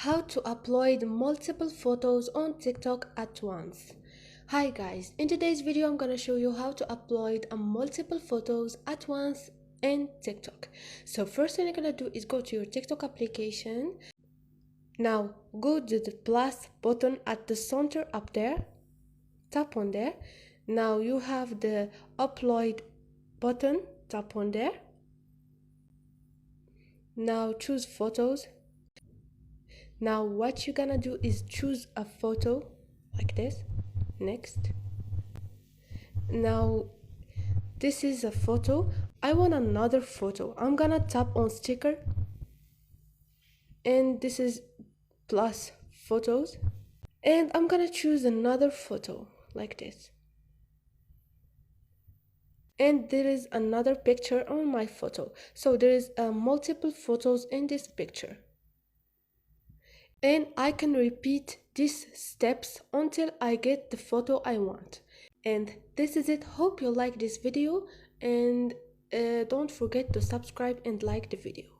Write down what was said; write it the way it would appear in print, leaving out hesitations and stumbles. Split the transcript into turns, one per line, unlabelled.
How to upload multiple photos on TikTok at once. Hi guys, in today's video I'm gonna show you how to upload multiple photos at once in TikTok. So first thing you're gonna do is go to your TikTok application. Now go to the plus button at the center up there, tap on there. Now you have the upload button, tap on there. Now choose photos. Now what you're gonna do is choose a photo like this. Next. Now this is a photo. I want another photo. I'm gonna tap on sticker, and this is plus photos, and I'm gonna choose another photo like this, and there is another picture on my photo. So there is multiple photos in this picture, and I can repeat these steps until I get the photo I want. And this is it. Hope you like this video, and don't forget to subscribe and like the video.